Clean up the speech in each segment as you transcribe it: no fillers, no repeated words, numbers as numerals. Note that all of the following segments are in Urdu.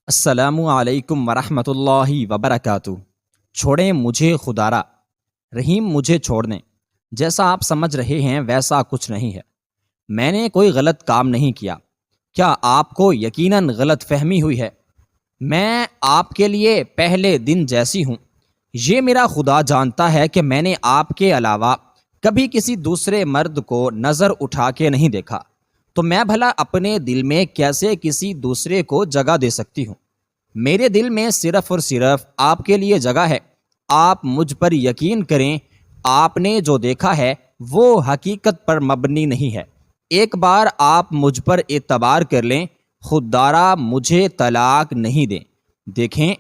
السلام علیکم ورحمۃ اللہ وبرکاتہ۔ چھوڑیں مجھے خدارا، رحیم مجھے چھوڑ دیں۔ جیسا آپ سمجھ رہے ہیں ویسا کچھ نہیں ہے۔ میں نے کوئی غلط کام نہیں کیا۔ کیا آپ کو یقیناً غلط فہمی ہوئی ہے؟ میں آپ کے لیے پہلے دن جیسی ہوں۔ یہ میرا خدا جانتا ہے کہ میں نے آپ کے علاوہ کبھی کسی دوسرے مرد کو نظر اٹھا کے نہیں دیکھا، تو میں بھلا اپنے دل میں کیسے کسی دوسرے کو جگہ دے سکتی ہوں؟ میرے دل میں صرف اور صرف آپ کے لیے جگہ ہے۔ آپ مجھ پر یقین کریں، آپ نے جو دیکھا ہے وہ حقیقت پر مبنی نہیں ہے۔ ایک بار آپ مجھ پر اعتبار کر لیں، خوددارا مجھے طلاق نہیں دیں۔ دیکھیں،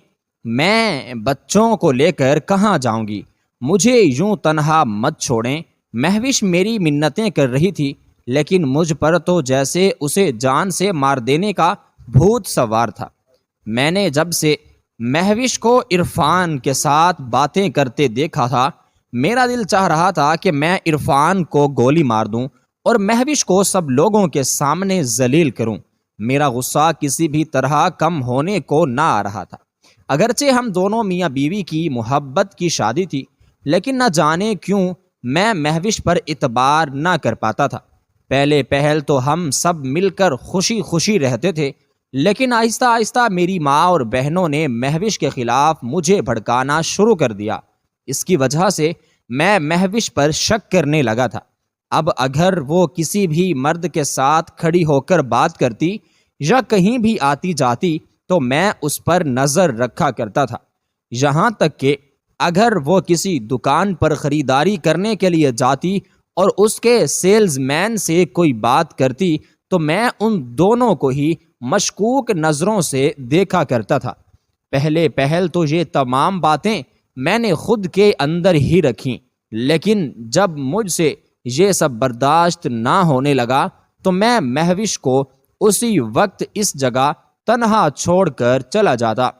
میں بچوں کو لے کر کہاں جاؤں گی؟ مجھے یوں تنہا مت چھوڑیں۔ مہوش میری منتیں کر رہی تھی، لیکن مجھ پر تو جیسے اسے جان سے مار دینے کا بھوت سوار تھا۔ میں نے جب سے مہوش کو عرفان کے ساتھ باتیں کرتے دیکھا تھا، میرا دل چاہ رہا تھا کہ میں عرفان کو گولی مار دوں اور مہوش کو سب لوگوں کے سامنے ذلیل کروں۔ میرا غصہ کسی بھی طرح کم ہونے کو نہ آ رہا تھا۔ اگرچہ ہم دونوں میاں بیوی کی محبت کی شادی تھی، لیکن نہ جانے کیوں میں مہوش پر اعتبار نہ کر پاتا تھا۔ پہلے پہل تو ہم سب مل کر خوشی خوشی رہتے تھے، لیکن آہستہ آہستہ میری ماں اور بہنوں نے مہوش کے خلاف مجھے بھڑکانا شروع کر دیا۔ اس کی وجہ سے میں مہوش پر شک کرنے لگا تھا۔ اب اگر وہ کسی بھی مرد کے ساتھ کھڑی ہو کر بات کرتی یا کہیں بھی آتی جاتی تو میں اس پر نظر رکھا کرتا تھا۔ یہاں تک کہ اگر وہ کسی دکان پر خریداری کرنے کے لیے جاتی اور اس کے سیلز مین سے کوئی بات کرتی تو میں ان دونوں کو ہی مشکوک نظروں سے دیکھا کرتا تھا۔ پہلے پہل تو یہ تمام باتیں میں نے خود کے اندر ہی رکھیں، لیکن جب مجھ سے یہ سب برداشت نہ ہونے لگا تو میں مہوش کو اسی وقت اس جگہ تنہا چھوڑ کر چلا جاتا۔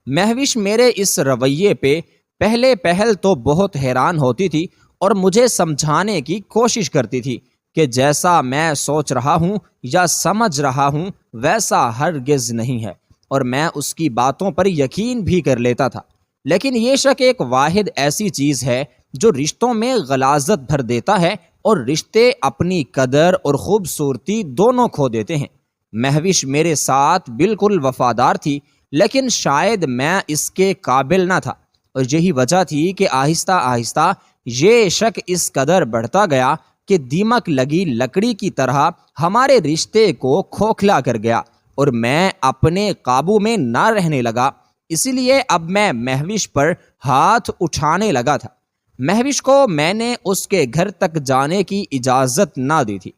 مہوش میرے اس رویے پہ پہلے پہل تو بہت حیران ہوتی تھی اور مجھے سمجھانے کی کوشش کرتی تھی کہ جیسا میں سوچ رہا ہوں یا سمجھ رہا ہوں ویسا ہرگز نہیں ہے، اور میں اس کی باتوں پر یقین بھی کر لیتا تھا۔ لیکن یہ شک ایک واحد ایسی چیز ہے جو رشتوں میں غلاظت بھر دیتا ہے اور رشتے اپنی قدر اور خوبصورتی دونوں کھو دیتے ہیں۔ مہوش میرے ساتھ بالکل وفادار تھی، لیکن شاید میں اس کے قابل نہ تھا، اور یہی وجہ تھی کہ آہستہ آہستہ یہ شک اس قدر بڑھتا گیا کہ دیمک لگی لکڑی کی طرح ہمارے رشتے کو کھوکھلا کر گیا، اور میں اپنے قابو میں نہ رہنے لگا۔ اسی لیے اب میں مہوش پر ہاتھ اٹھانے لگا تھا۔ مہوش کو میں نے اس کے گھر تک جانے کی اجازت نہ دی تھی،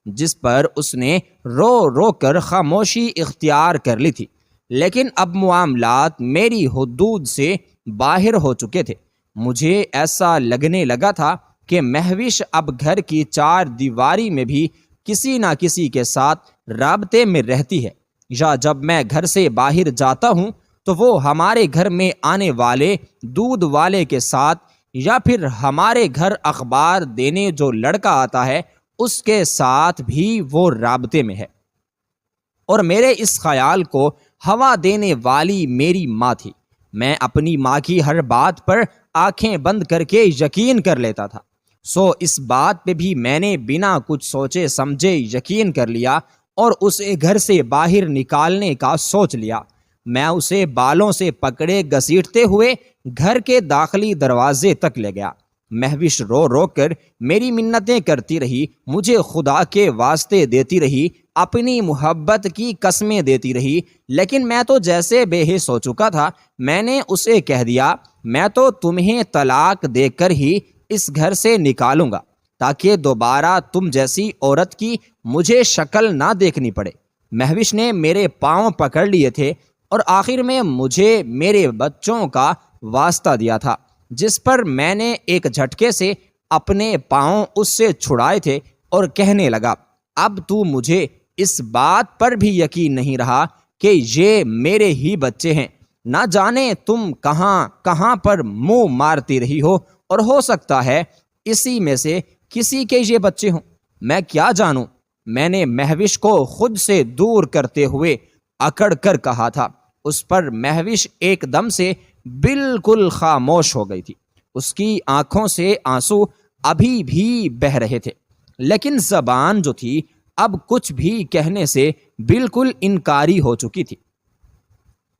جس پر اس نے رو رو کر خاموشی اختیار کر لی تھی، لیکن اب معاملات میری حدود سے باہر ہو چکے تھے۔ مجھے ایسا لگنے لگا تھا کہ مہوش اب گھر کی چار دیواری میں بھی کسی نہ کسی کے ساتھ رابطے میں رہتی ہے، یا جب میں گھر سے باہر جاتا ہوں تو وہ ہمارے گھر میں آنے والے دودھ والے کے ساتھ، یا پھر ہمارے گھر اخبار دینے جو لڑکا آتا ہے اس کے ساتھ بھی وہ رابطے میں ہے۔ اور میرے اس خیال کو ہوا دینے والی میری ماں تھی۔ میں اپنی ماں کی ہر بات پر آنکھیں بند کر کے یقین کر لیتا تھا، سو اس بات پہ بھی میں نے بنا کچھ سوچے سمجھے یقین کر لیا اور اسے گھر سے باہر نکالنے کا سوچ لیا۔ میں اسے بالوں سے پکڑے گھسیٹتے ہوئے گھر کے داخلی دروازے تک لے گیا۔ مہوش رو رو کر میری منتیں کرتی رہی، مجھے خدا کے واسطے دیتی رہی، اپنی محبت کی قسمیں دیتی رہی، لیکن میں تو جیسے بے حس ہو چکا تھا۔ میں نے اسے کہہ دیا، میں تو تمہیں طلاق دے کر ہی اس گھر سے نکالوں گا، تاکہ دوبارہ تم جیسی عورت کی مجھے شکل نہ دیکھنی پڑے۔ مہوش نے میرے پاؤں پکڑ لیے تھے اور آخر میں مجھے میرے بچوں کا واسطہ دیا تھا، جس پر میں نے ایک جھٹکے سے اپنے پاؤں اس سے چھڑائے تھے اور کہنے لگا، اب تو مجھے اس بات پر بھی یقین نہیں رہا کہ یہ میرے ہی بچے ہیں۔ نہ جانے تم کہاں کہاں پر منہ مارتی رہی ہو، اور ہو سکتا ہے اسی میں سے کسی کے یہ بچے ہوں، میں کیا جانوں۔ میں نے مہوش کو خود سے دور کرتے ہوئے اکڑ کر کہا تھا، اس پر مہوش ایک دم سے بالکل خاموش ہو گئی تھی۔ اس کی آنکھوں سے آنسو ابھی بھی بہہ رہے تھے، لیکن زبان جو تھی اب کچھ بھی کہنے سے بالکل انکاری ہو چکی تھی۔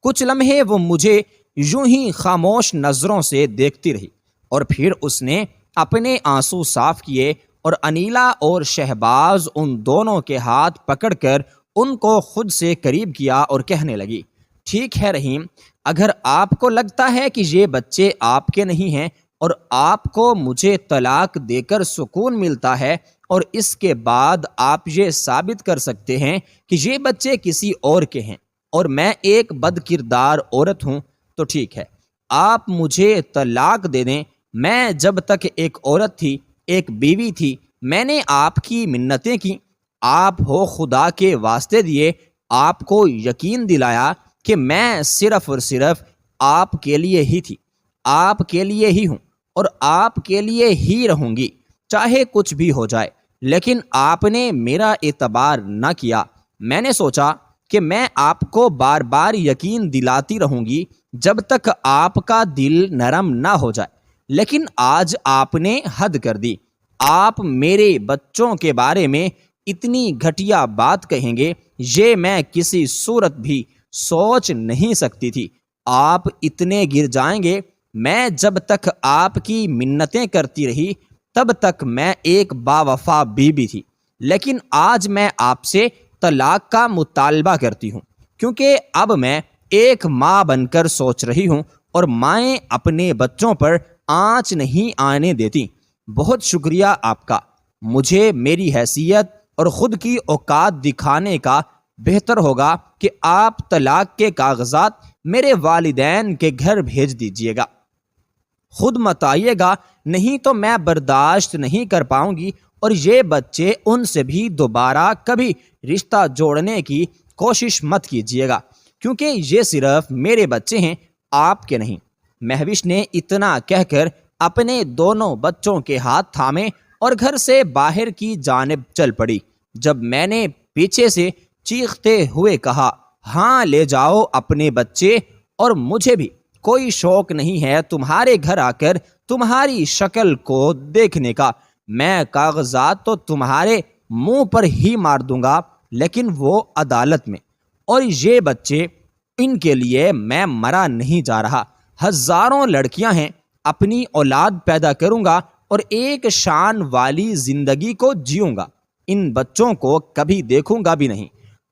کچھ لمحے وہ مجھے یوں ہی خاموش نظروں سے دیکھتی رہی، اور پھر اس نے اپنے آنسو صاف کیے اور انیلا اور شہباز ان دونوں کے ہاتھ پکڑ کر ان کو خود سے قریب کیا اور کہنے لگی، ٹھیک ہے رحیم، اگر آپ کو لگتا ہے کہ یہ بچے آپ کے نہیں ہیں اور آپ کو مجھے طلاق دے کر سکون ملتا ہے اور اس کے بعد آپ یہ ثابت کر سکتے ہیں کہ یہ بچے کسی اور کے ہیں اور میں ایک بد کردار عورت ہوں، تو ٹھیک ہے، آپ مجھے طلاق دے دیں۔ میں جب تک ایک عورت تھی، ایک بیوی تھی، میں نے آپ کی منتیں کی، آپ ہو خدا کے واسطے دیے، آپ کو یقین دلایا کہ میں صرف اور صرف آپ کے لیے ہی تھی، آپ کے لیے ہی ہوں اور آپ کے لیے ہی رہوں گی، چاہے کچھ بھی ہو جائے۔ لیکن آپ نے میرا اعتبار نہ کیا۔ میں نے سوچا کہ میں آپ کو بار بار یقین دلاتی رہوں گی جب تک آپ کا دل نرم نہ ہو جائے، لیکن آج آپ نے حد کر دی۔ آپ میرے بچوں کے بارے میں اتنی گھٹیا بات کہیں گے، یہ میں کسی صورت بھی سوچ نہیں سکتی تھی۔ آپ اتنے گر جائیں گے۔ میں جب تک آپ کی منتیں کرتی رہی تب تک میں ایک باوفا بیوی تھی، لیکن آج میں آپ سے طلاق کا مطالبہ کرتی ہوں، کیونکہ اب میں ایک ماں بن کر سوچ رہی ہوں اور مائیں اپنے بچوں پر آنچ نہیں آنے دیتی۔ بہت شکریہ آپ کا۔ مجھے میری حیثیت اور خود کی اوقات دکھانے کا بہتر ہوگا کہ آپ طلاق کے کاغذات میرے والدین کے گھر بھیج دیجیے گا۔ خود مت آئیے گا، نہیں تو میں برداشت نہیں کر پاؤں گی، اور یہ بچے ان سے بھی دوبارہ کبھی رشتہ جوڑنے کی کوشش مت کیجیے گا، کیونکہ یہ صرف میرے بچے ہیں، آپ کے نہیں۔ مہوش نے اتنا کہہ کر اپنے دونوں بچوں کے ہاتھ تھامے اور گھر سے باہر کی جانب چل پڑی۔ جب میں نے پیچھے سے چیختے ہوئے کہا، ہاں لے جاؤ اپنے بچے، اور مجھے بھی کوئی شوق نہیں ہے تمہارے گھر آ کر تمہاری شکل کو دیکھنے کا، میں کاغذات تو تمہارے منہ پر ہی مار دوں گا، لیکن وہ عدالت میں، اور یہ بچے، ان کے لیے میں مرا نہیں جا رہا۔ ہزاروں لڑکیاں ہیں، اپنی اولاد پیدا کروں گا اور ایک شان والی زندگی کو جیوں گا، ان بچوں کو کبھی دیکھوں گا بھی نہیں۔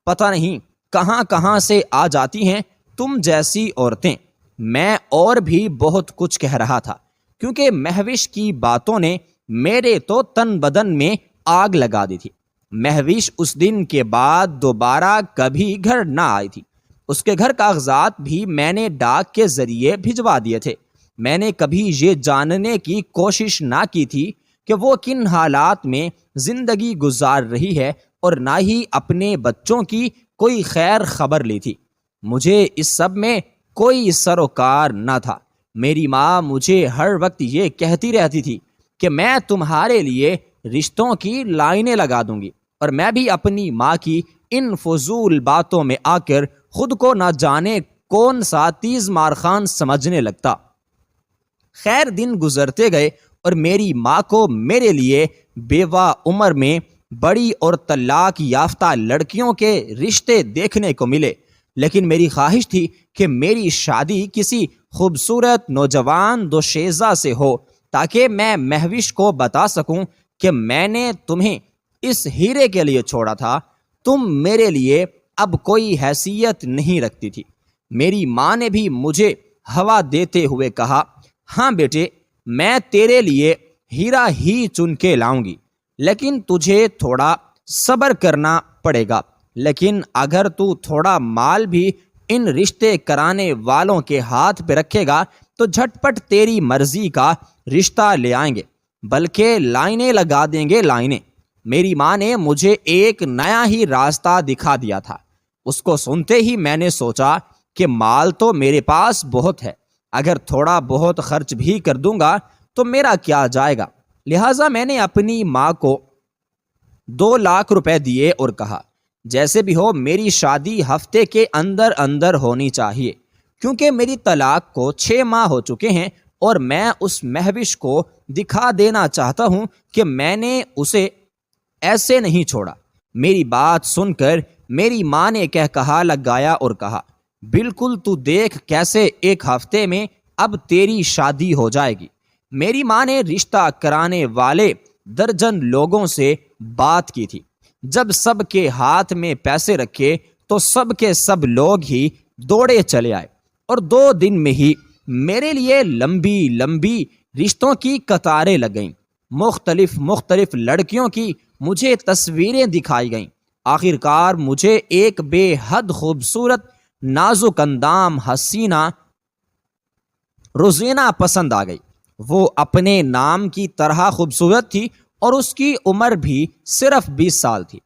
پتہ نہیں کہاں کہاں سے آ جاتی ہیں تم جیسی عورتیں۔ میں اور بھی بہت کچھ کہہ رہا تھا، کیونکہ مہوش کی باتوں نے میرے تو تن بدن میں آگ لگا دی تھی۔ مہوش اس دن کے بعد دوبارہ کبھی گھر نہ آئی تھی۔ اس کے گھر کاغذات بھی میں نے ڈاک کے ذریعے بھجوا دیے تھے۔ میں نے کبھی یہ جاننے کی کوشش نہ کی تھی کہ وہ کن حالات میں زندگی گزار رہی ہے، اور نہ ہی اپنے بچوں کی کوئی خیر خبر لی تھی۔ مجھے اس سب میں کوئی سروکار نہ تھا۔ میری ماں مجھے ہر وقت یہ کہتی رہتی تھی کہ میں تمہارے لیے رشتوں کی لائنیں لگا دوں گی، اور میں بھی اپنی ماں کی ان فضول باتوں میں آ کر خود کو نہ جانے کون سا تیز مارخان سمجھنے لگتا۔ خیر دن گزرتے گئے اور میری ماں کو میرے لیے بیوہ عمر میں بڑی اور طلاق یافتہ لڑکیوں کے رشتے دیکھنے کو ملے، لیکن میری خواہش تھی کہ میری شادی کسی خوبصورت نوجوان دوشیزہ سے ہو، تاکہ میں مہوش کو بتا سکوں کہ میں نے تمہیں اس ہیرے کے لیے چھوڑا تھا، تم میرے لیے اب کوئی حیثیت نہیں رکھتی تھی۔ میری ماں نے بھی مجھے ہوا دیتے ہوئے کہا، ہاں بیٹے، میں تیرے لیے ہیرا ہی چن کے لاؤں گی، لیکن تجھے تھوڑا صبر کرنا پڑے گا۔ لیکن اگر تو تھوڑا مال بھی ان رشتے کرانے والوں کے ہاتھ پہ رکھے گا تو جھٹ پٹ تیری مرضی کا رشتہ لے آئیں گے، بلکہ لائنیں لگا دیں گے، لائنیں۔ میری ماں نے مجھے ایک نیا ہی راستہ دکھا دیا تھا۔ اس کو سنتے ہی میں نے سوچا کہ مال تو میرے پاس بہت ہے، اگر تھوڑا بہت خرچ بھی کر دوں گا تو میرا کیا جائے گا۔ لہٰذا میں نے اپنی ماں کو 2 لاکھ روپے دیے اور کہا جیسے بھی ہو میری شادی ہفتے کے اندر اندر ہونی چاہیے، کیونکہ میری طلاق کو 6 ماہ ہو چکے ہیں اور میں اس مہوش کو دکھا دینا چاہتا ہوں کہ میں نے اسے ایسے نہیں چھوڑا۔ میری بات سن کر میری ماں نے کہا لگایا اور کہا، بالکل تو دیکھ کیسے ایک ہفتے میں اب تیری شادی ہو جائے گی۔ میری ماں نے رشتہ کرانے والے درجن لوگوں سے بات کی تھی۔ جب سب کے ہاتھ میں پیسے رکھے تو سب کے سب لوگ ہی دوڑے چلے آئے اور 2 دن میں ہی میرے لیے لمبی لمبی رشتوں کی قطاریں لگ گئیں۔ مختلف مختلف لڑکیوں کی مجھے تصویریں دکھائی گئیں۔ آخر کار مجھے ایک بے حد خوبصورت نازک اندام حسینہ روزینہ پسند آ گئی۔ وہ اپنے نام کی طرح خوبصورت تھی اور اس کی عمر بھی صرف 20 سال تھی۔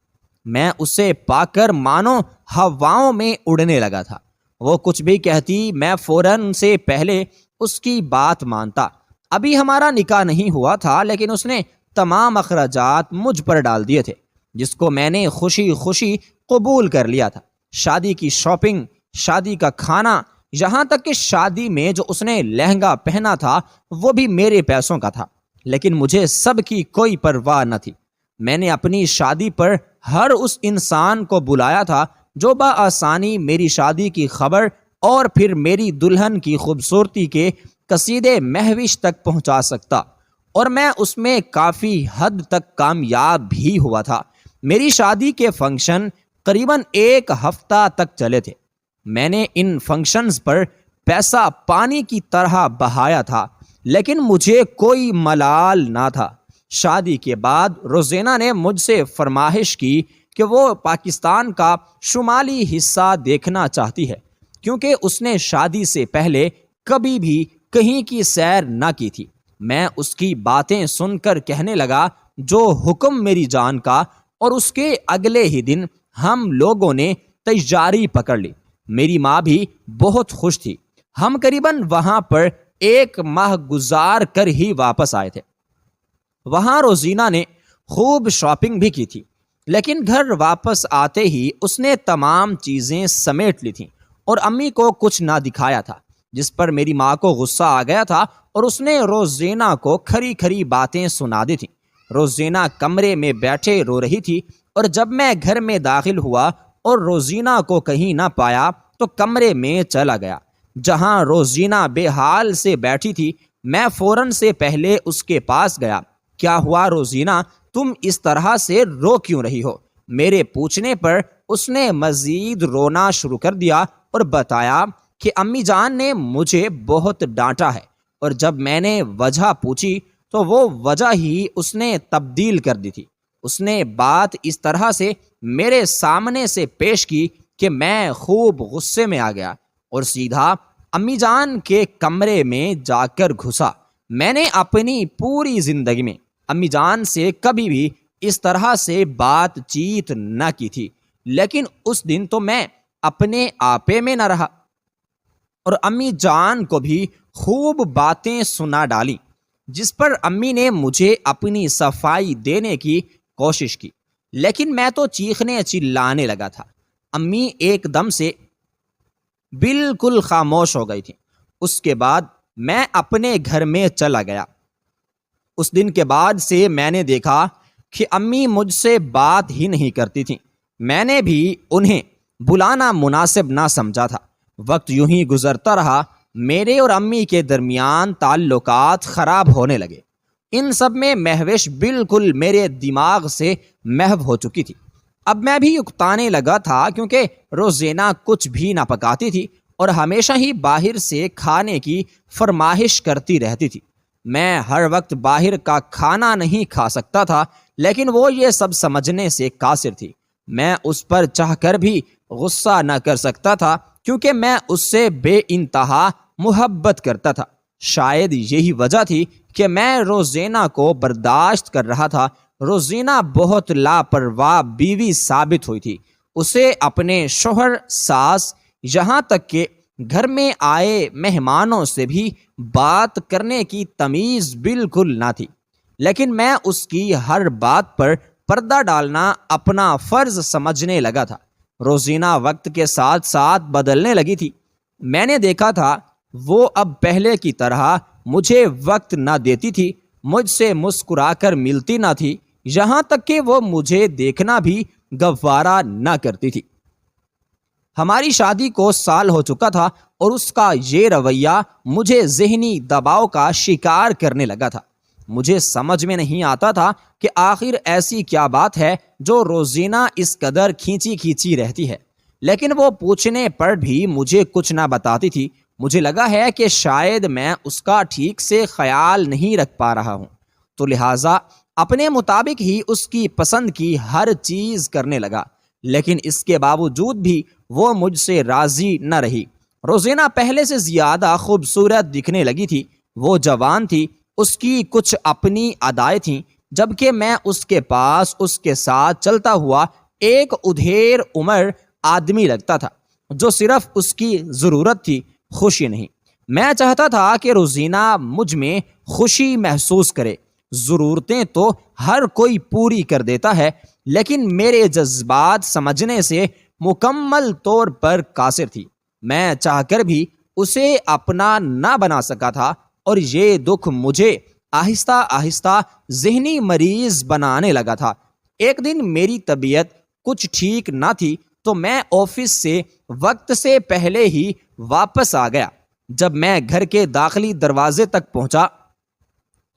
میں اسے پا کر مانو ہواؤں میں اڑنے لگا تھا۔ وہ کچھ بھی کہتی میں فوراً سے پہلے اس کی بات مانتا۔ ابھی ہمارا نکاح نہیں ہوا تھا لیکن اس نے تمام اخراجات مجھ پر ڈال دیے تھے، جس کو میں نے خوشی خوشی قبول کر لیا تھا۔ شادی کی شاپنگ، شادی کا کھانا، یہاں تک کہ شادی میں جو اس نے لہنگا پہنا تھا وہ بھی میرے پیسوں کا تھا، لیکن مجھے سب کی کوئی پرواہ نہ تھی۔ میں نے اپنی شادی پر ہر اس انسان کو بلایا تھا جو بآسانی میری شادی کی خبر اور پھر میری دلہن کی خوبصورتی کے قصیدے مہوش تک پہنچا سکتا، اور میں اس میں کافی حد تک کامیاب بھی ہوا تھا۔ میری شادی کے فنکشن قریباً 1 ہفتہ تک چلے تھے۔ میں نے ان فنکشنز پر پیسہ پانی کی طرح بہایا تھا، لیکن مجھے کوئی ملال نہ تھا۔ شادی کے بعد روزینہ نے مجھ سے فرمائش کی کہ وہ پاکستان کا شمالی حصہ دیکھنا چاہتی ہے، کیونکہ اس نے شادی سے پہلے کبھی بھی کہیں کی سیر نہ کی تھی۔ میں اس کی باتیں سن کر کہنے لگا، جو حکم میری جان کا، اور اس کے اگلے ہی دن ہم لوگوں نے تیاری پکڑ لی۔ میری ماں بھی بہت خوش تھی۔ ہم قریباً وہاں پر 1 ماہ گزار کر ہی واپس آئے تھے۔ وہاں روزینہ نے خوب شاپنگ بھی کی تھی، لیکن گھر واپس آتے ہی اس نے تمام چیزیں سمیٹ لی تھیں اور امی کو کچھ نہ دکھایا تھا، جس پر میری ماں کو غصہ آ گیا تھا اور اس نے روزینہ کو کھری کھری باتیں سنا دی تھیں۔ روزینہ کمرے میں بیٹھے رو رہی تھی، اور جب میں گھر میں داخل ہوا اور روزینہ کو کہیں نہ پایا تو کمرے میں چلا گیا جہاں روزینہ بے حال سے بیٹھی تھی۔ میں فوراً سے پہلے اس کے پاس گیا۔ کیا ہوا روزینہ، تم اس طرح سے رو کیوں رہی ہو؟ میرے پوچھنے پر اس نے مزید رونا شروع کر دیا اور بتایا کہ امی جان نے مجھے بہت ڈانٹا ہے، اور جب میں نے وجہ پوچھی تو وہ وجہ ہی اس نے تبدیل کر دی تھی۔ اس نے بات اس طرح سے میرے سامنے سے پیش کی کہ میں خوب غصے میں آ گیا اور سیدھا امی جان کے کمرے میں جا کر گھسا۔ میں نے اپنی پوری زندگی میں امی جان سے کبھی بھی اس طرح سے بات چیت نہ کی تھی، لیکن اس دن تو میں اپنے آپے میں نہ رہا اور امی جان کو بھی خوب باتیں سنا ڈالی، جس پر امی نے مجھے اپنی صفائی دینے کی کوشش کی، لیکن میں تو چیخنے چلانے لگا تھا۔ امی ایک دم سے بالکل خاموش ہو گئی تھی۔ اس کے بعد میں اپنے گھر میں چلا گیا۔ اس دن کے بعد سے میں نے دیکھا کہ امی مجھ سے بات ہی نہیں کرتی تھیں۔ میں نے بھی انہیں بلانا مناسب نہ سمجھا تھا۔ وقت یوں ہی گزرتا رہا، میرے اور امی کے درمیان تعلقات خراب ہونے لگے۔ ان سب میں مہوش بالکل میرے دماغ سے محو ہو چکی تھی۔ اب میں بھی اکتانے لگا تھا، کیونکہ روزینہ کچھ بھی نہ پکاتی تھی اور ہمیشہ ہی باہر سے کھانے کی فرمائش کرتی رہتی تھی۔ میں ہر وقت باہر کا کھانا نہیں کھا سکتا تھا، لیکن وہ یہ سب سمجھنے سے قاصر تھی۔ میں اس پر چاہ کر بھی غصہ نہ کر سکتا تھا، کیونکہ میں اس سے بے انتہا محبت کرتا تھا۔ شاید یہی وجہ تھی کہ میں روزینہ کو برداشت کر رہا تھا۔ روزینہ بہت لاپرواہ بیوی ثابت ہوئی تھی۔ اسے اپنے شوہر، ساس، یہاں تک کہ گھر میں آئے مہمانوں سے بھی بات کرنے کی تمیز بالکل نہ تھی، لیکن میں اس کی ہر بات پر پردہ ڈالنا اپنا فرض سمجھنے لگا تھا۔ روزینہ وقت کے ساتھ ساتھ بدلنے لگی تھی۔ میں نے دیکھا تھا وہ اب پہلے کی طرح مجھے وقت نہ دیتی تھی، مجھ سے مسکرا کر ملتی نہ تھی، یہاں تک کہ وہ مجھے دیکھنا بھی گوارا نہ کرتی تھی۔ ہماری شادی کو سال ہو چکا تھا اور اس کا یہ رویہ مجھے ذہنی دباؤ کا شکار کرنے لگا تھا۔ مجھے سمجھ میں نہیں آتا تھا کہ آخر ایسی کیا بات ہے جو روزینہ اس قدر کھینچی کھینچی رہتی ہے، لیکن وہ پوچھنے پر بھی مجھے کچھ نہ بتاتی تھی۔ مجھے لگا ہے کہ شاید میں اس کا ٹھیک سے خیال نہیں رکھ پا رہا ہوں، تو لہٰذا اپنے مطابق ہی اس کی پسند کی ہر چیز کرنے لگا، لیکن اس کے باوجود بھی وہ مجھ سے راضی نہ رہی۔ روزینہ پہلے سے زیادہ خوبصورت دکھنے لگی تھی، وہ جوان تھی، اس کی کچھ اپنی ادائیں تھیں، جبکہ میں اس کے پاس اس کے ساتھ چلتا ہوا ایک ادھیر عمر آدمی لگتا تھا جو صرف اس کی ضرورت تھی، خوشی نہیں۔ میں چاہتا تھا کہ روزینہ مجھ میں خوشی محسوس کرے۔ ضرورتیں تو ہر کوئی پوری کر دیتا ہے، لیکن میرے جذبات سمجھنے سے مکمل طور پر قاصر تھی۔ میں چاہ کر بھی اسے اپنا نہ بنا سکا تھا، اور یہ دکھ مجھے آہستہ آہستہ ذہنی مریض بنانے لگا تھا۔ ایک دن میری طبیعت کچھ ٹھیک نہ تھی تو میں آفس سے وقت سے پہلے ہی واپس آ گیا۔ جب میں گھر کے داخلی دروازے تک پہنچا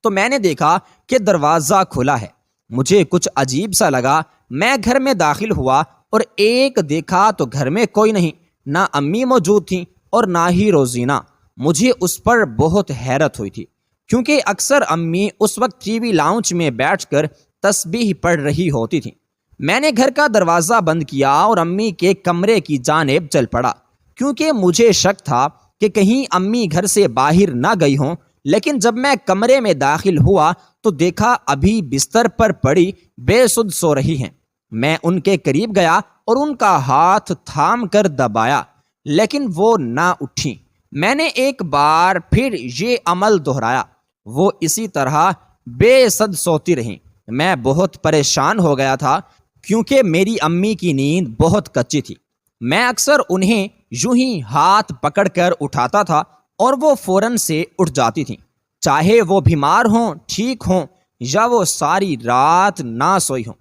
تو میں نے دیکھا کہ دروازہ کھلا ہے۔ مجھے کچھ عجیب سا لگا۔ میں گھر میں داخل ہوا اور ایک دیکھا تو گھر میں کوئی نہیں، نہ امی موجود تھیں اور نہ ہی روزینہ۔ مجھے اس پر بہت حیرت ہوئی تھی، کیونکہ اکثر امی اس وقت ٹی وی لاؤنج میں بیٹھ کر تسبیح پڑھ رہی ہوتی تھیں۔ میں نے گھر کا دروازہ بند کیا اور امی کے کمرے کی جانب چل پڑا، کیونکہ مجھے شک تھا کہ کہیں امی گھر سے باہر نہ گئی ہوں۔ لیکن جب میں کمرے میں داخل ہوا تو دیکھا ابھی بستر پر پڑی بے سدھ سو رہی ہیں۔ میں ان کے قریب گیا اور ان کا ہاتھ تھام کر دبایا، لیکن وہ نہ اٹھیں۔ میں نے ایک بار پھر یہ عمل دہرایا، وہ اسی طرح بے سدھ سوتی رہیں۔ میں بہت پریشان ہو گیا تھا، کیونکہ میری امی کی نیند بہت کچی تھی۔ میں اکثر انہیں یوں ہی ہاتھ پکڑ کر اٹھاتا تھا اور وہ فوراً سے اٹھ جاتی تھیں، چاہے وہ بیمار ہوں، ٹھیک ہوں، یا وہ ساری رات نہ سوئی ہوں۔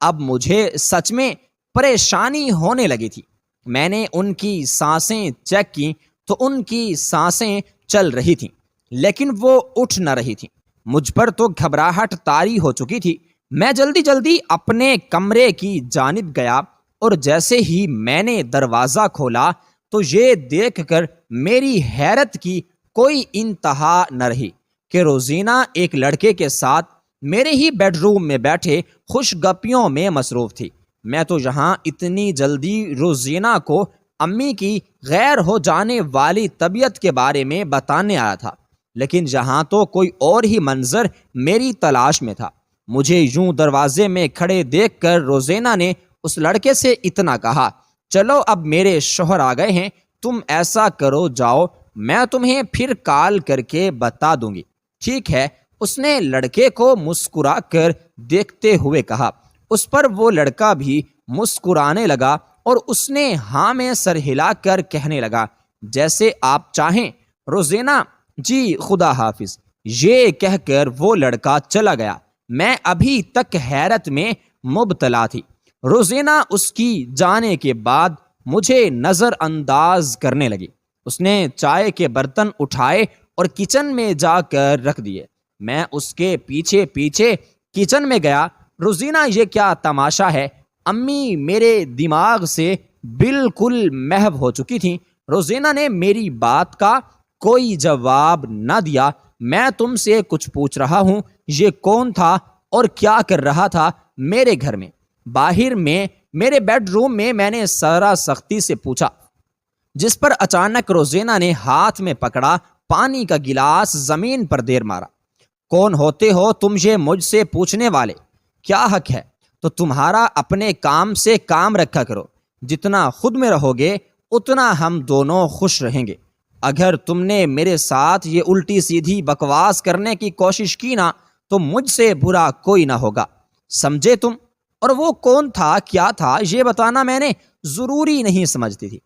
اب مجھے سچ میں پریشانی ہونے لگی تھی۔ میں نے ان کی سانسیں چیک کی تو ان کی سانسیں چل رہی تھیں، لیکن وہ اٹھ نہ رہی تھیں۔ مجھ پر تو گھبراہٹ طاری ہو چکی تھی۔ میں جلدی جلدی اپنے کمرے کی جانب گیا، اور جیسے ہی میں نے دروازہ کھولا تو یہ دیکھ کر میری حیرت کی کوئی انتہا نہ رہی کہ روزینہ ایک لڑکے کے ساتھ میرے ہی بیڈ روم میں بیٹھے خوش گپیوں میں مصروف تھی۔ میں تو یہاں اتنی جلدی روزینہ کو امی کی غیر ہو جانے والی طبیعت کے بارے میں بتانے آیا تھا، لیکن یہاں تو کوئی اور ہی منظر میری تلاش میں تھا۔ مجھے یوں دروازے میں کھڑے دیکھ کر روزینہ نے اس لڑکے سے اتنا کہا، چلو اب میرے شوہر آ گئے ہیں، تم ایسا کرو جاؤ، میں تمہیں پھر کال کر کے بتا دوں گی۔ ٹھیک ہے، اس نے لڑکے کو مسکرا کر دیکھتے ہوئے کہا۔ اس پر وہ لڑکا بھی مسکرانے لگا اور اس نے ہاں میں سر ہلا کر کہنے لگا، جیسے آپ چاہیں روزینہ، جی خدا حافظ۔ یہ کہہ کر وہ لڑکا چلا گیا۔ میں ابھی تک حیرت میں مبتلا تھی۔ روزینہ اس کی جانے کے بعد مجھے نظر انداز کرنے لگی۔ اس نے چائے کے برتن اٹھائے اور کچن میں جا کر رکھ دیے۔ میں اس کے پیچھے پیچھے کچن میں گیا۔ روزینہ، یہ کیا تماشا ہے؟ امی میرے دماغ سے بالکل محو ہو چکی تھیں۔ روزینہ نے میری بات کا کوئی جواب نہ دیا۔ میں تم سے کچھ پوچھ رہا ہوں، یہ کون تھا اور کیا کر رہا تھا میرے گھر میں؟ باہر میں میرے بیڈ روم میں نے ذرا سختی سے پوچھا، جس پر اچانک روزینہ نے ہاتھ میں پکڑا پانی کا گلاس زمین پر دیر مارا۔ کون ہوتے ہو تم یہ مجھ سے پوچھنے والے؟ کیا حق ہے؟ تو تمہارا اپنے کام سے کام رکھا کرو۔ جتنا خود میں رہو گے اتنا ہم دونوں خوش رہیں گے۔ اگر تم نے میرے ساتھ یہ الٹی سیدھی بکواس کرنے کی کوشش کی نا تو مجھ سے برا کوئی نہ ہوگا، سمجھے تم؟ اور وہ کون تھا، کیا تھا، یہ بتانا میں نے ضروری نہیں سمجھتی تھی۔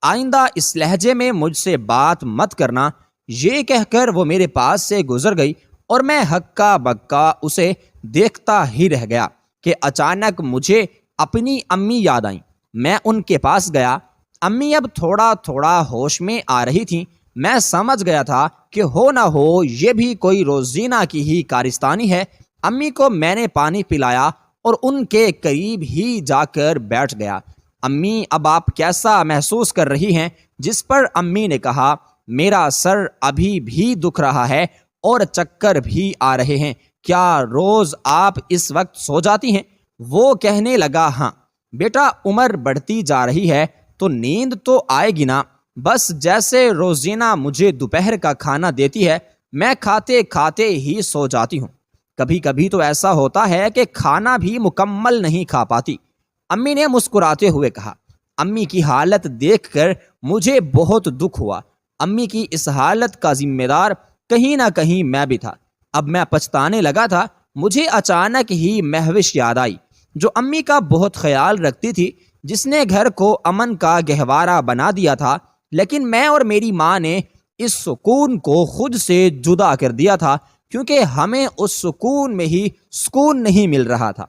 آئندہ اس لہجے میں مجھ سے بات مت کرنا، یہ کہہ کر وہ میرے پاس سے گزر گئی اور میں ہکا بکا اسے دیکھتا ہی رہ گیا کہ اچانک مجھے اپنی امی یاد آئیں۔ میں ان کے پاس گیا۔ امی اب تھوڑا تھوڑا ہوش میں آ رہی تھیں۔ میں سمجھ گیا تھا کہ ہو نہ ہو یہ بھی کوئی روزینہ کی ہی کارستانی ہے۔ امی کو میں نے پانی پلایا اور ان کے قریب ہی جا کر بیٹھ گیا۔ امی اب آپ کیسا محسوس کر رہی ہیں؟ جس پر امی نے کہا، میرا سر ابھی بھی دکھ رہا ہے اور چکر بھی آ رہے ہیں۔ کیا روز آپ اس وقت سو جاتی ہیں؟ وہ کہنے لگا، ہاں بیٹا، عمر بڑھتی جا رہی ہے تو نیند تو آئے گی نا۔ بس جیسے روزینہ مجھے دوپہر کا کھانا دیتی ہے، میں کھاتے کھاتے ہی سو جاتی ہوں۔ کبھی کبھی تو ایسا ہوتا ہے کہ کھانا بھی مکمل نہیں کھا پاتی۔ امی نے مسکراتے ہوئے کہا۔ امی کی حالت دیکھ کر مجھے بہت دکھ ہوا۔ امی کی اس حالت کا ذمہ دار کہیں نہ کہیں میں بھی تھا۔ اب میں پچھتانے لگا تھا۔ مجھے اچانک ہی مہوش یاد آئی، جو امی کا بہت خیال رکھتی تھی، جس نے گھر کو امن کا گہوارہ بنا دیا تھا، لیکن میں اور میری ماں نے اس سکون کو خود سے جدا کر دیا تھا، کیونکہ ہمیں اس سکون میں ہی سکون نہیں مل رہا تھا۔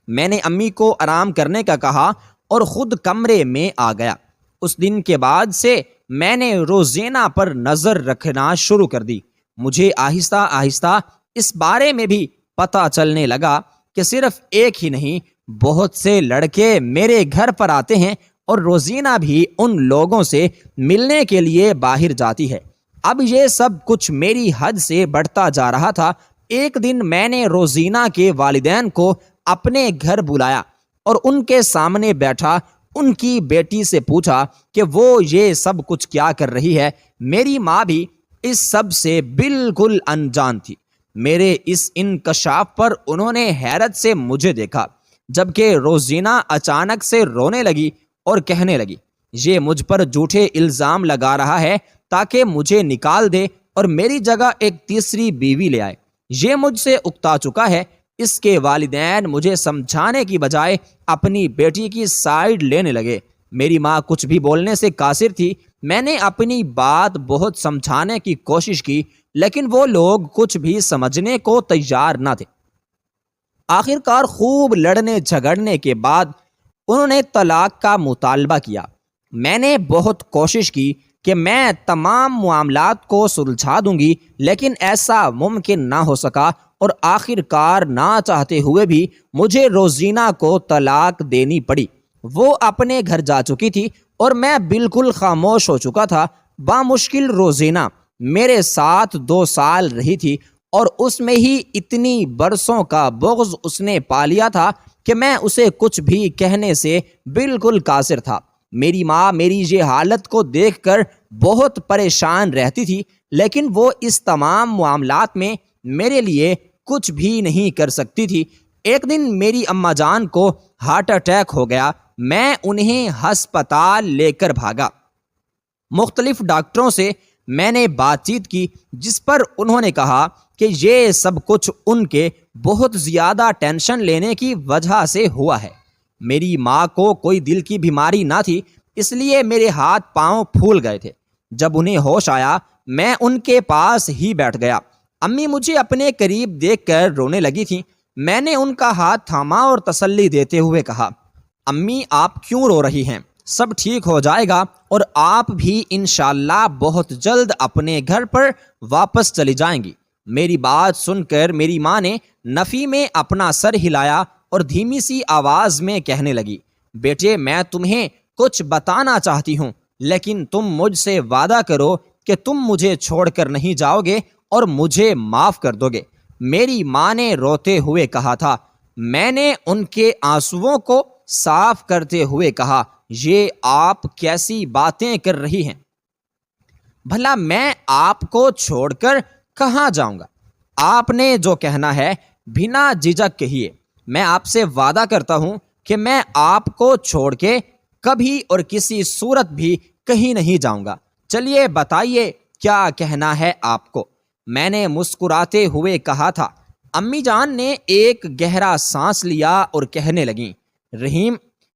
میں نے امی کو آرام کرنے کا کہا اور خود کمرے میں آ گیا۔ اس دن کے بعد سے میں نے روزینہ پر نظر رکھنا شروع کر دی۔ مجھے آہستہ آہستہ اس بارے میں بھی پتہ چلنے لگا کہ صرف ایک ہی نہیں، بہت سے لڑکے میرے گھر پر آتے ہیں اور روزینہ بھی ان لوگوں سے ملنے کے لیے باہر جاتی ہے۔ اب یہ سب کچھ میری حد سے بڑھتا جا رہا تھا۔ ایک دن میں نے روزینہ کے والدین کو اپنے گھر بلایا اور ان کے سامنے بیٹھا ان کی بیٹی سے پوچھا کہ وہ یہ سب کچھ کیا کر رہی ہے۔ میری ماں بھی اس سب سے بالکل انجان تھی۔ میرے اس انکشاف پر انہوں نے حیرت سے مجھے دیکھا، جبکہ روزینہ اچانک سے رونے لگی اور کہنے لگی، یہ مجھ پر جھوٹے الزام لگا رہا ہے تاکہ مجھے نکال دے اور میری جگہ ایک تیسری بیوی لے آئے۔ یہ مجھ سے اکتا چکا ہے۔ اس کے والدین مجھے سمجھانے کی بجائے اپنی بیٹی کی سائیڈ لینے لگے۔ میری ماں کچھ بھی بولنے سے قاصر تھی۔ میں نے اپنی بات بہت سمجھانے کی کوشش کی، لیکن وہ لوگ کچھ بھی سمجھنے کو تیار نہ تھے۔ آخر کار خوب لڑنے جھگڑنے کے بعد انہوں نے طلاق کا مطالبہ کیا۔ میں نے بہت کوشش کی کہ میں تمام معاملات کو سلجھا دوں گی، لیکن ایسا ممکن نہ ہو سکا اور آخر کار نہ چاہتے ہوئے بھی مجھے روزینہ کو طلاق دینی پڑی۔ وہ اپنے گھر جا چکی تھی اور میں بالکل خاموش ہو چکا تھا۔ بامشکل روزینہ میرے ساتھ 2 سال رہی تھی اور اس میں ہی اتنی برسوں کا بغض اس نے پا لیا تھا کہ میں اسے کچھ بھی کہنے سے بالکل قاصر تھا۔ میری ماں میری یہ حالت کو دیکھ کر بہت پریشان رہتی تھی، لیکن وہ اس تمام معاملات میں میرے لیے کچھ بھی نہیں کر سکتی تھی۔ ایک دن میری اماں جان کو ہارٹ اٹیک ہو گیا۔ میں انہیں ہسپتال لے کر بھاگا۔ مختلف ڈاکٹروں سے میں نے بات چیت کی، جس پر انہوں نے کہا کہ یہ سب کچھ ان کے بہت زیادہ ٹینشن لینے کی وجہ سے ہوا ہے۔ میری ماں کو کوئی دل کی بیماری نہ تھی، اس لیے میرے ہاتھ پاؤں پھول گئے تھے۔ جب انہیں ہوش آیا، میں ان کے پاس ہی بیٹھ گیا۔ امی مجھے اپنے قریب دیکھ کر رونے لگی تھیں۔ میں نے ان کا ہاتھ تھاما اور تسلی دیتے ہوئے کہا، امی آپ کیوں رو رہی ہیں؟ سب ٹھیک ہو جائے گا اور آپ بھی انشاءاللہ بہت جلد اپنے گھر پر واپس چلی جائیں گی۔ میری بات سن کر میری ماں نے نفی میں اپنا سر ہلایا اور دھیمی سی آواز میں کہنے لگی، بیٹے میں تمہیں کچھ بتانا چاہتی ہوں، لیکن تم مجھ سے وعدہ کرو کہ تم مجھے چھوڑ کر نہیں جاؤ گے اور مجھے معاف کر دو گے۔ میری ماں نے روتے ہوئے کہا تھا۔ میں نے ان کے آنسوؤں کو صاف کرتے ہوئے کہا، یہ آپ کیسی باتیں کر رہی ہیں؟ بھلا میں آپ کو چھوڑ کر کہاں جاؤں گا؟ آپ نے جو کہنا ہے بنا جھجک کہیے۔ میں آپ سے وعدہ کرتا ہوں کہ میں آپ کو چھوڑ کے کبھی اور کسی صورت بھی کہیں نہیں جاؤں گا۔ چلیے بتائیے کیا کہنا ہے آپ کو؟ میں نے مسکراتے ہوئے کہا تھا۔ امی جان نے ایک گہرا سانس لیا اور کہنے لگیں، رحیم،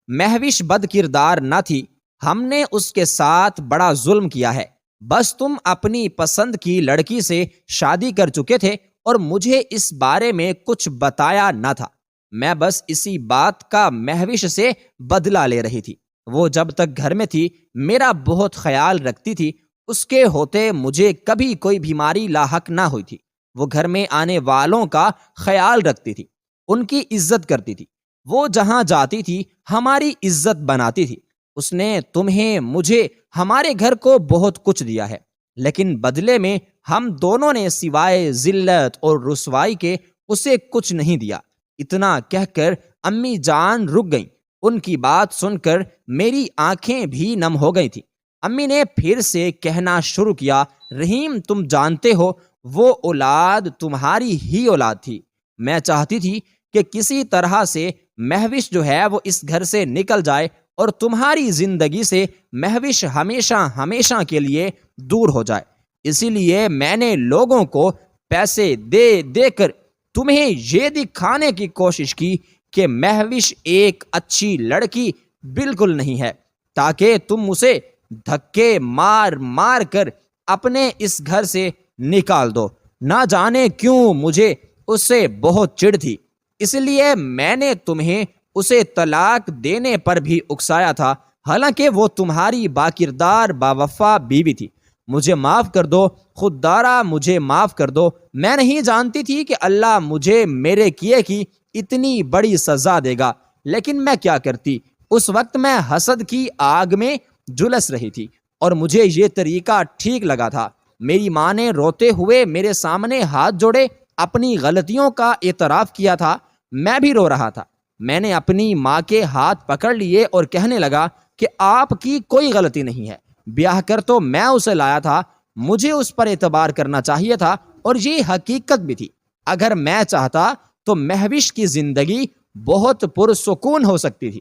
مہوش بد کردار نہ تھی، ہم نے اس کے ساتھ بڑا ظلم کیا ہے، بس تم اپنی پسند کی لڑکی سے شادی کر چکے تھے اور مجھے اس بارے میں کچھ بتایا نہ تھا، میں بس اسی بات کا مہوش سے بدلہ لے رہی تھی۔ وہ جب تک گھر میں تھی میرا بہت خیال رکھتی تھی، اس کے ہوتے مجھے کبھی کوئی بیماری لاحق نہ ہوئی تھی۔ وہ گھر میں آنے والوں کا خیال رکھتی تھی، ان کی عزت کرتی تھی، وہ جہاں جاتی تھی ہماری عزت بناتی تھی۔ اس نے تمہیں، مجھے، ہمارے گھر کو بہت کچھ دیا ہے، لیکن بدلے میں ہم دونوں نے سوائے ذلت اور رسوائی کے اسے کچھ نہیں دیا۔ اتنا کہہ کر امی جان رک گئیں۔ ان کی بات سن کر میری آنکھیں بھی نم ہو گئی تھی۔ امی نے پھر سے کہنا شروع کیا، رحیم، تم جانتے ہو وہ اولاد تمہاری ہی اولاد تھی۔ میں چاہتی تھی کہ کسی طرح سے مہوش جو ہے وہ اس گھر سے نکل جائے اور تمہاری زندگی سے مہوش ہمیشہ ہمیشہ کے لیے دور ہو جائے۔ اسی لیے میں نے لوگوں کو پیسے دے دے کر تمہیں یہ دکھانے کی کوشش کی کہ مہوش ایک اچھی لڑکی بالکل نہیں ہے، تاکہ تم اسے دھکے مار مار کر اپنے اس گھر سے نکال دو۔ نہ جانے کیوں مجھے اس سے بہت چڑ تھی، اس لیے میں نے تمہیں اسے طلاق دینے پر بھی اکسایا تھا، حالانکہ وہ تمہاری باکردار باوفا بیوی تھی۔ مجھے معاف کر دو، خوددارا مجھے معاف کر دو۔ میں نہیں جانتی تھی کہ اللہ مجھے میرے کیے کی اتنی بڑی سزا دے گا، لیکن میں کیا کرتی؟ اس وقت میں حسد کی آگ میں جھلس رہی تھی اور مجھے یہ طریقہ ٹھیک لگا تھا۔ میری ماں نے روتے ہوئے میرے سامنے ہاتھ جوڑے اپنی غلطیوں کا اعتراف کیا تھا، میں بھی رو رہا تھا۔ میں نے اپنی ماں کے ہاتھ پکڑ لیے اور کہنے لگا کہ آپ کی کوئی غلطی نہیں ہے، بیاہ کر تو میں اسے لایا تھا، مجھے اس پر اعتبار کرنا چاہیے تھا، اور یہ حقیقت بھی تھی۔ اگر میں چاہتا تو مہوش کی زندگی بہت پرسکون ہو سکتی تھی،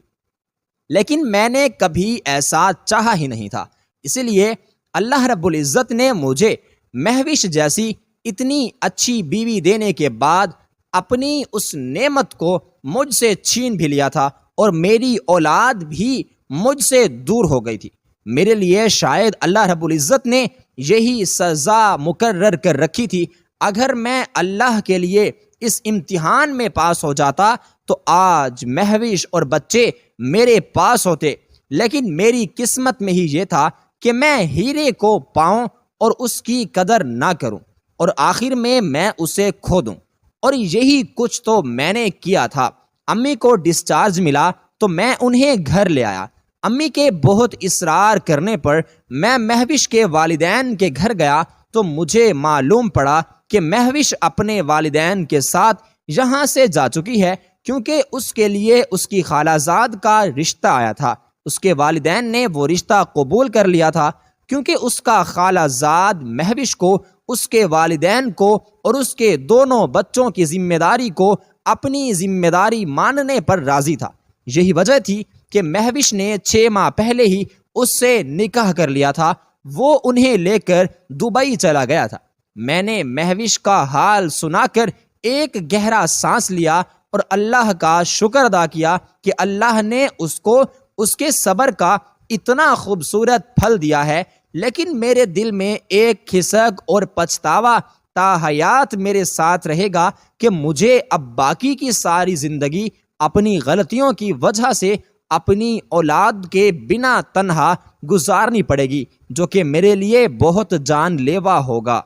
لیکن میں نے کبھی ایسا چاہا ہی نہیں تھا۔ اسی لیے اللہ رب العزت نے مجھے مہوش جیسی اتنی اچھی بیوی دینے کے بعد اپنی اس نعمت کو مجھ سے چھین بھی لیا تھا، اور میری اولاد بھی مجھ سے دور ہو گئی تھی۔ میرے لیے شاید اللہ رب العزت نے یہی سزا مقرر کر رکھی تھی۔ اگر میں اللہ کے لیے اس امتحان میں پاس ہو جاتا تو آج مہوش اور بچے میرے پاس ہوتے، لیکن میری قسمت میں ہی یہ تھا کہ میں ہیرے کو پاؤں اور اس کی قدر نہ کروں، اور آخر میں اسے کھو دوں، اور یہی کچھ تو میں نے کیا تھا۔ امی کو ڈسچارج ملا تو میں انہیں گھر لے آیا۔ امی کے بہت اصرار کرنے پر میں مہوش کے والدین کے گھر گیا تو مجھے معلوم پڑا کہ مہوش اپنے والدین کے ساتھ یہاں سے جا چکی ہے، کیونکہ اس کے لیے اس کی خالہ زاد کا رشتہ آیا تھا۔ اس کے والدین نے وہ رشتہ قبول کر لیا تھا، کیونکہ اس کا خالہ زاد مہوش کو، اس کے والدین کو اور اس کے دونوں بچوں کی ذمہ داری کو اپنی ذمہ داری ماننے پر راضی تھا۔ یہی وجہ تھی کہ مہوش نے 6 ماہ پہلے ہی اس سے نکاح کر لیا تھا۔ وہ انہیں لے کر دبئی چلا گیا تھا۔ میں نے مہوش کا حال سنا کر ایک گہرا سانس لیا اور اللہ کا شکر ادا کیا کہ اللہ نے اس کو اس کے صبر کا اتنا خوبصورت پھل دیا ہے، لیکن میرے دل میں ایک کھسک اور پچھتاوا تا حیات میرے ساتھ رہے گا کہ مجھے اب باقی کی ساری زندگی اپنی غلطیوں کی وجہ سے اپنی اولاد کے بنا تنہا گزارنی پڑے گی، جو کہ میرے لیے بہت جان لیوا ہوگا۔